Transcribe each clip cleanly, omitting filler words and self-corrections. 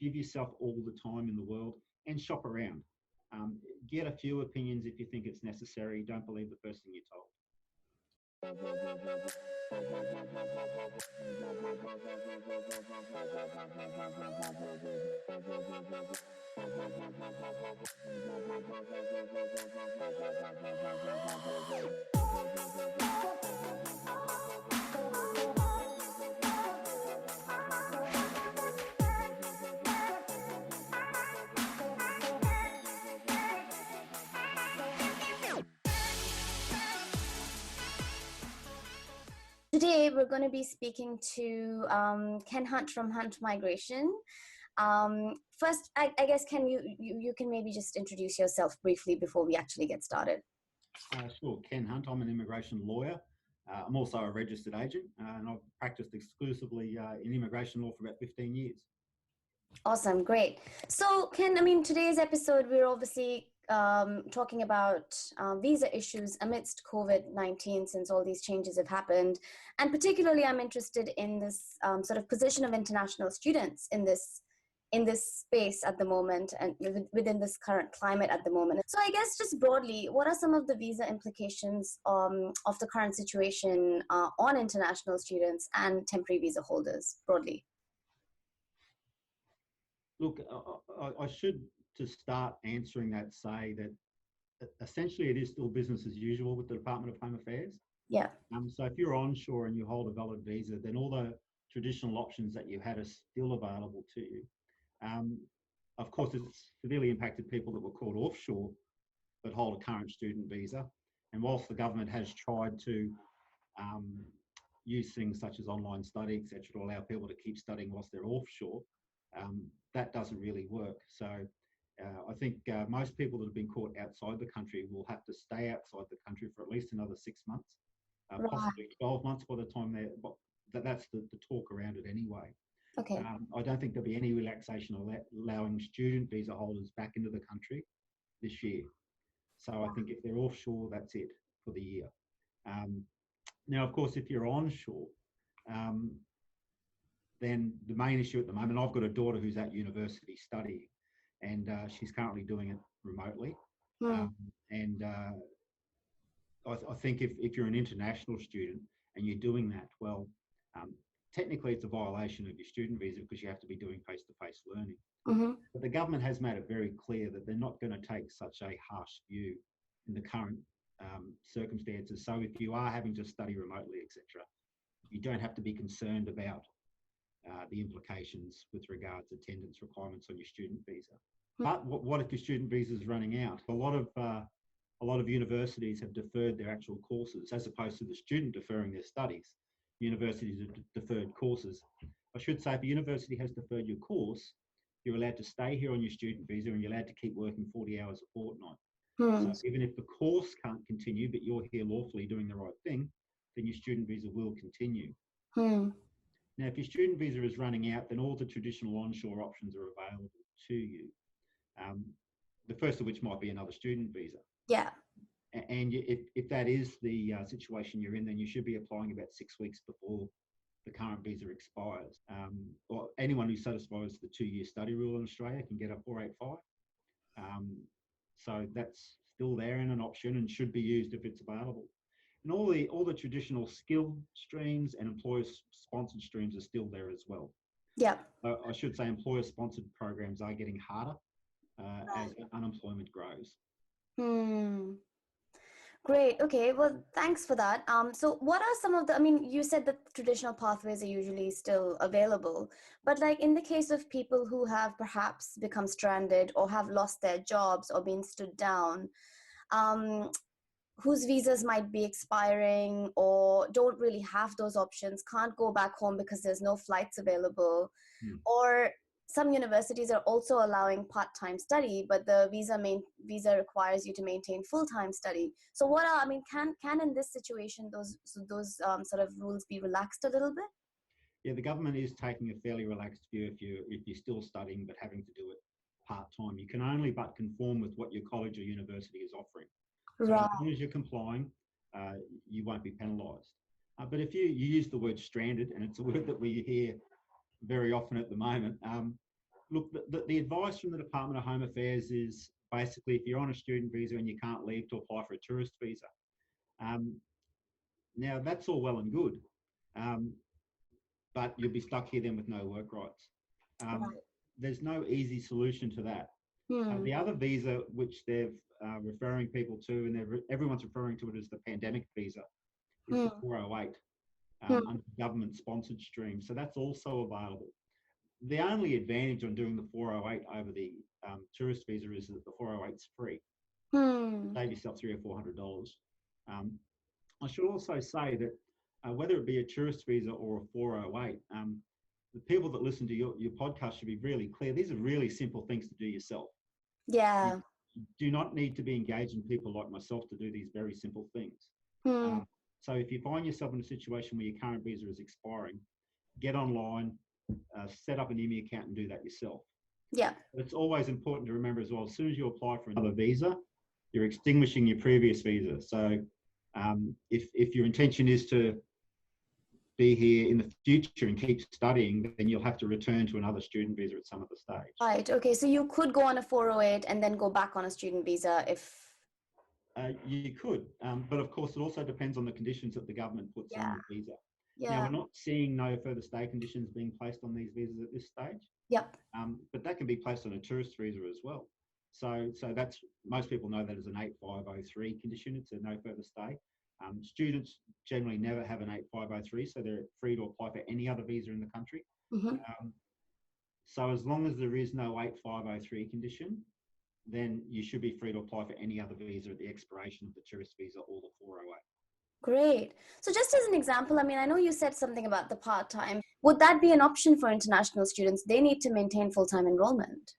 give yourself all the time in the world and shop around. Get a few opinions if you think it's necessary. Don't believe the first thing you're told. Today, we're going to be speaking to Ken Hunt from Hunt Migration. First, I guess, Ken, you can maybe just introduce yourself briefly before we actually get started. Sure. Ken Hunt. I'm an immigration lawyer. I'm also a registered agent, and I've practiced exclusively in immigration law for about 15 years. Awesome, great. So, Ken, I mean, today's episode, we're obviously talking about visa issues amidst COVID-19, since all these changes have happened. And particularly, I'm interested in this sort of position of international students in this space at the moment and within this current climate at the moment. So I guess just broadly, what are some of the visa implications of the current situation on international students and temporary visa holders broadly? Look, I should, to start answering that, say that essentially it is still business as usual with the Department of Home Affairs. Yeah. So if you're onshore and you hold a valid visa, then all the traditional options that you had are still available to you. Of course, it's severely impacted people that were caught offshore but hold a current student visa. And whilst the government has tried to use things such as online study, etc., to allow people to keep studying whilst they're offshore, that doesn't really work. So I think most people that have been caught outside the country will have to stay outside the country for at least another 6 months, possibly 12 months by the time that's the talk around it anyway. Okay. I don't think there'll be any relaxation allowing student visa holders back into the country this year. So I think if they're offshore, that's it for the year. Now, of course, if you're onshore, then the main issue at the moment, I've got a daughter who's at university studying, and she's currently doing it remotely. I think if you're an international student and you're doing that, well, technically it's a violation of your student visa because you have to be doing face-to-face learning. But the government has made it very clear that they're not going to take such a harsh view in the current circumstances. So if you are having to study remotely, etc., you don't have to be concerned about the implications with regards to attendance requirements on your student visa. But what if your student visa is running out? A lot of universities have deferred their actual courses, as opposed to the student deferring their studies. Universities have deferred courses. I should say, if a university has deferred your course, you're allowed to stay here on your student visa and you're allowed to keep working 40 hours a fortnight. So even if the course can't continue, but you're here lawfully doing the right thing, then your student visa will continue. Now, if your student visa is running out, then all the traditional onshore options are available to you. The first of which might be another student visa. Yeah. And if that is the situation you're in, then you should be applying about 6 weeks before the current visa expires. Or anyone who satisfies the 2-year study rule in Australia can get a 485. So that's still there and an option and should be used if it's available. And all the traditional skill streams and employer-sponsored streams are still there as well. Yeah. I should say employer-sponsored programs are getting harder as unemployment grows. Great. Okay. Well, thanks for that. So what are some of the, I mean, you said that traditional pathways are usually still available, but like in the case of people who have perhaps become stranded or have lost their jobs or been stood down, whose visas might be expiring or don't really have those options, can't go back home because there's no flights available, or some universities are also allowing part-time study, but the visa requires you to maintain full-time study. So what are, I mean, can in this situation those sort of rules be relaxed a little bit? Yeah, the government is taking a fairly relaxed view if you're still studying but having to do it part-time. You can only but conform with what your college or university is offering. So as long as you're complying, you won't be penalised. But if you use the word stranded, and it's a word that we hear very often at the moment, Look, the advice from the Department of Home Affairs is basically if you're on a student visa and you can't leave to apply for a tourist visa. Now, that's all well and good, but you'll be stuck here then with no work rights. Right. There's no easy solution to that. The other visa, which they're referring people to, and everyone's referring to it as the pandemic visa, is the 408 under government-sponsored stream. So that's also available. The only advantage on doing the 408 over the tourist visa is that the 408 is free. Save yourself $300 or $400. I should also say that whether it be a tourist visa or a 408, the people that listen to your podcast should be really clear. These are really simple things to do yourself. Yeah. You do not need to be engaging people like myself to do these very simple things. So if you find yourself in a situation where your current visa is expiring, get online, set up an IMI account and do that yourself. Yeah. But it's always important to remember as well, as soon as you apply for another visa, you're extinguishing your previous visa. So if your intention is to be here in the future and keep studying, then you'll have to return to another student visa at some other stage. Right. Okay. So you could go on a 408 and then go back on a student visa if... You could, but of course it also depends on the conditions that the government puts on the visa. Now, we're not seeing no further stay conditions being placed on these visas at this stage. Yep. But that can be placed on a tourist visa as well. So that's, most people know that as an 8503 condition. It's a no further stay. Students generally never have an 8503, so they're free to apply for any other visa in the country. So as long as there is no 8503 condition, then you should be free to apply for any other visa at the expiration of the tourist visa or the 408. Great. So just as an example, I mean, I know you said something about the part-time. Would that be an option for international students? They need to maintain full-time enrollment.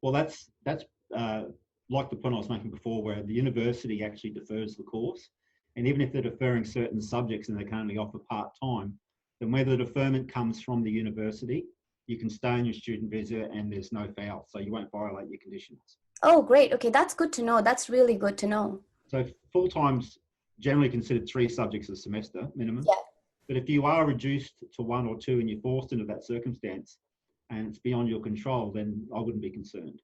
Well, that's like the point I was making before, where the university actually defers the course. And even if they're deferring certain subjects and they can only offer part-time, then where the deferment comes from the university, you can stay on your student visa and there's no foul. So you won't violate your conditions. Oh, great. Okay, that's good to know. That's really good to know. So full-time's generally considered 3 subjects a semester minimum. Yeah. But if you are reduced to 1 or 2 and you're forced into that circumstance and it's beyond your control, then I wouldn't be concerned.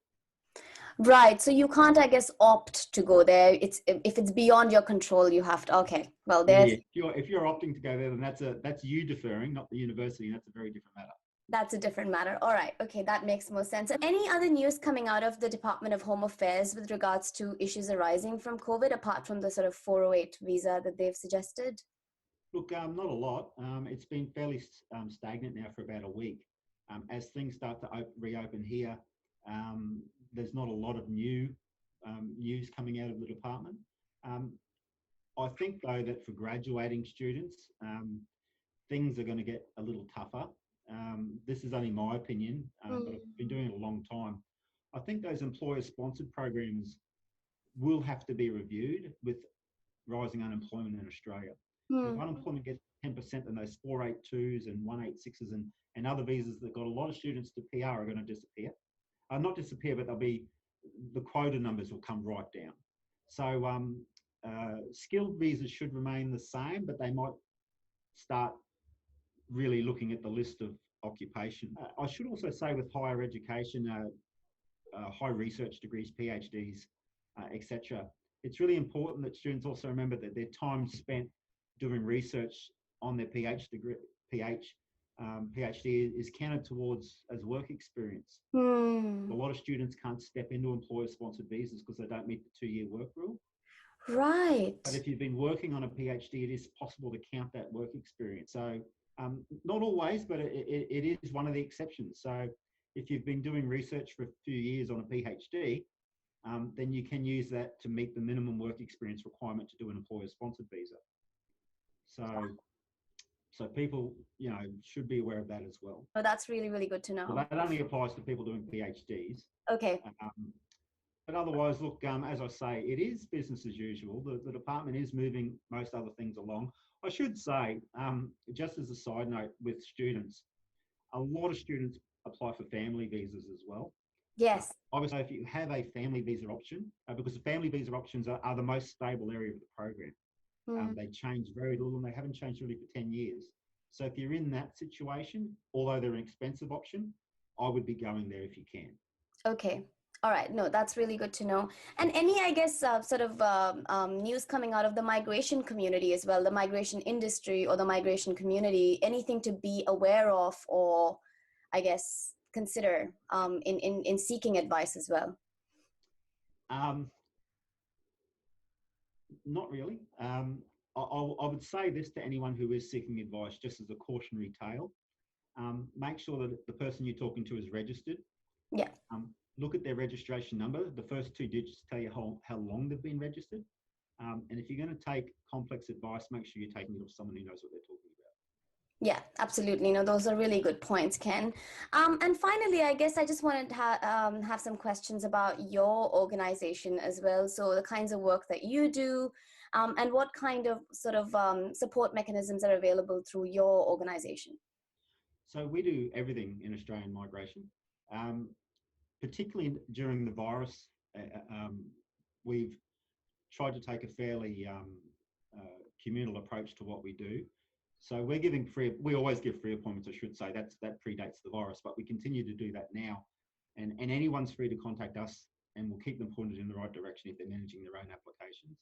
Right. So you can't, I guess, opt to go there. If it's beyond your control, you have to. Okay. Well, there's... If you're opting to go there, then that's you deferring, not the university, and that's a very different matter. That's a different matter. All right. Okay. That makes more sense. Any other news coming out of the Department of Home Affairs with regards to issues arising from COVID, apart from the sort of 408 visa that they've suggested? Look, not a lot. It's been fairly stagnant now for about a week. As things start to reopen here, there's not a lot of new news coming out of the department. I think, though, that for graduating students, things are going to get a little tougher. This is only my opinion, but I've been doing it a long time. I think those employer-sponsored programs will have to be reviewed with rising unemployment in Australia. If unemployment gets 10%, then those 482s and 186s and other visas that got a lot of students to PR are going to disappear. Not disappear, but the quota numbers will come right down. So skilled visas should remain the same, but they might start really looking at the list of occupation. I should also say with higher education, high research degrees, PhDs, etc., it's really important that students also remember that their time spent doing research on their PhD is counted towards as work experience. A lot of students can't step into employer-sponsored visas because they don't meet the 2-year work rule. Right. But if you've been working on a PhD, it is possible to count that work experience. So not always, but it is one of the exceptions. So if you've been doing research for a few years on a PhD, then you can use that to meet the minimum work experience requirement to do an employer-sponsored visa. So people, should be aware of that as well. Oh, that's really, really good to know. Well, that only applies to people doing PhDs. Okay. But otherwise, look, as I say, it is business as usual. The department is moving most other things along. I should say, just as a side note with students, a lot of students apply for family visas as well. Yes. Obviously, if you have a family visa option, because the family visa options are the most stable area of the program. They change very little and they haven't changed really for 10 years. So if you're in that situation, although they're an expensive option, I would be going there if you can. Okay. All right. No, that's really good to know. And any, I guess, sort of news coming out of the migration community as well, the migration industry or the migration community, anything to be aware of or, I guess, consider in seeking advice as well? Not really. I would say this to anyone who is seeking advice, just as a cautionary tale. Make sure that the person you're talking to is registered. Yeah. Look at their registration number. The first 2 digits tell you how long they've been registered. And if you're going to take complex advice, make sure you're taking it off someone who knows what they're talking about. Yeah, absolutely. No, those are really good points, Ken. And finally, I guess I just wanted to have some questions about your organization as well. So the kinds of work that you do, and what kind of sort of support mechanisms are available through your organization. So we do everything in Australian migration. Particularly during the virus, we've tried to take a fairly communal approach to what we do. So we're giving we always give free appointments, I should say. That predates the virus, but we continue to do that now. And anyone's free to contact us, and we'll keep them pointed in the right direction if they're managing their own applications.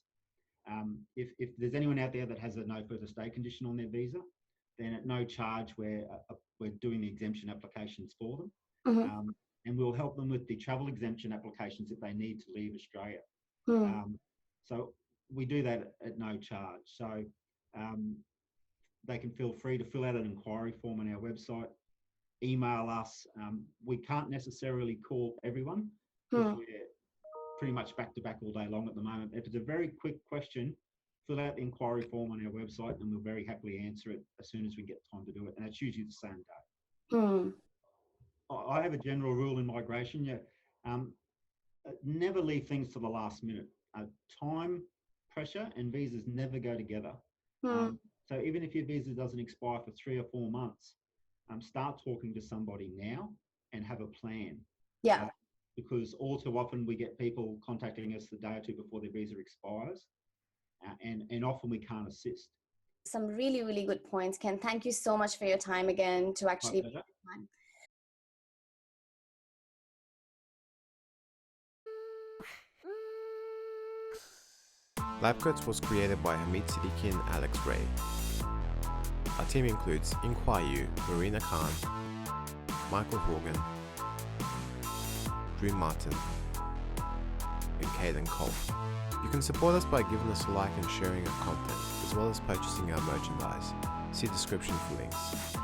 If there's anyone out there that has a no further stay condition on their visa, then at no charge, we're doing the exemption applications for them. Mm-hmm. And we'll help them with the travel exemption applications if they need to leave Australia. So we do that at no charge. So they can feel free to fill out an inquiry form on our website, email us. We can't necessarily call everyone because we're pretty much back to back all day long at the moment. If it's a very quick question, fill out the inquiry form on our website and we'll very happily answer it as soon as we get time to do it. And it's usually the same day. I have a general rule in migration. Never leave things to the last minute. Time, pressure, and visas never go together. So even if your visa doesn't expire for 3 or 4 months, start talking to somebody now and have a plan. Yeah. Because all too often we get people contacting us the day or two before their visa expires, and often we can't assist. Some really, really good points, Ken. Thank you so much for your time again to actually. Lab Coats was created by Hamid Siddiqui and Alex Ray. Our team includes Inquire, Marina Khan, Michael Horgan, Drew Martin, and Caden Cole. You can support us by giving us a like and sharing our content, as well as purchasing our merchandise. See description for links.